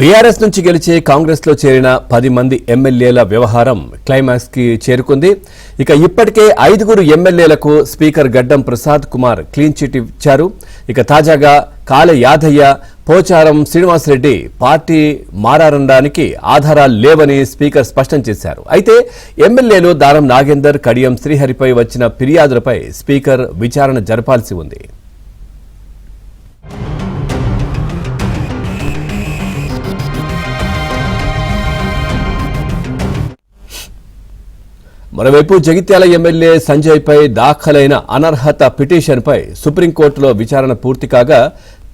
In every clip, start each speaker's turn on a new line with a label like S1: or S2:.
S1: BRS నుంచి గెలిచి కాంగ్రెస్ లో చేరిన 10 మంది ఎమ్మెల్యేల వ్యవహారం క్లైమాక్స్ కి చేరుకుంది. ఇక ఇప్పటికే 5 ఎమ్మెల్యేలకు స్పీకర్ గడ్డం ప్రసాద్ కుమార్ క్లీన్ చిట్ ఇచ్చారు. ఇక తాజాగా కాళె యాదయ్య, పోచారం శ్రీనివాసరెడ్డి పార్టీ మారడానికి ఆధారాలు లేవని స్పీకర్ స్పష్టం చేశారు. అయితే ఎమ్మెల్యేలు దానం నాగేందర్, కడియం శ్రీహరిపై వచ్చిన ఫిర్యాదులపై స్పీకర్ విచారణ జరపాల్సి ఉంది. మరోవైపు జగిత్యాల ఎమ్మెల్యే సంజయ్పై దాఖలైన అనర్హత పిటిషన్పై సుప్రీంకోర్టులో విచారణ పూర్తి కాగా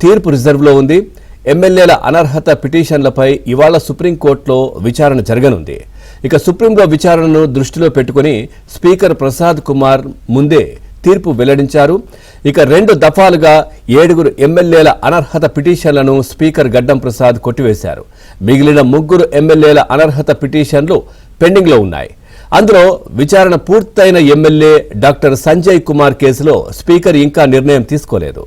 S1: తీర్పు రిజర్వ్లో ఉంది. ఎమ్మెల్యేల అనర్హత పిటిషన్లపై ఇవాళ సుప్రీంకోర్టులో విచారణ జరగనుంది. ఇక సుప్రీంలో విచారణను దృష్టిలో పెట్టుకుని స్పీకర్ ప్రసాద్ కుమార్ ముందే తీర్పు వెల్లడించారు. ఇక 2 దఫాలుగా 7 ఎమ్మెల్యేల అనర్హత పిటిషన్లను స్పీకర్ గడ్డం ప్రసాద్ కొట్టివేశారు. మిగిలిన 3 ఎమ్మెల్యేల అనర్హత పిటిషన్లు పెండింగ్లో ఉన్నాయి. అందులో విచారణ పూర్తయిన ఎమ్మెల్యే డాక్టర్ సంజయ్ కుమార్ కేసులో స్పీకర్ ఇంకా నిర్ణయం తీసుకోలేదు.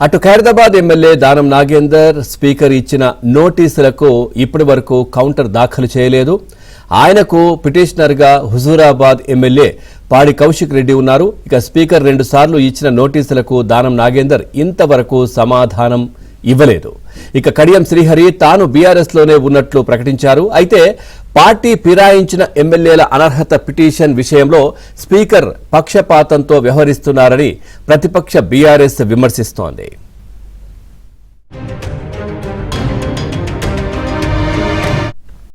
S1: అటు ఖైరదాబాద్ ఎమ్మెల్యే దానం నాగేందర్ స్పీకర్ ఇచ్చిన నోటీసులకు ఇప్పటి వరకు కౌంటర్ దాఖలు చేయలేదు. ఆయనకు పిటిషనర్గా హుజూరాబాద్ ఎమ్మెల్యే పాడి కౌశిక్ రెడ్డి ఉన్నారు. ఇక స్పీకర్ 2 సార్లు ఇచ్చిన నోటీసులకు దానం నాగేందర్ ఇంతవరకు సమాధానం ఇవ్వలేదు. ఇక కడియం శ్రీహరి తాను బీఆర్ఎస్ లోనే ఉన్నట్లు ప్రకటించారు. అయితే పార్టీ ఫిరాయించిన ఎమ్మెల్యేల అనర్హత పిటిషన్ విషయంలో స్పీకర్ పక్షపాతంతో వ్యవహరిస్తున్నారని ప్రతిపక్ష బీఆర్ఎస్ విమర్శిస్తోంది.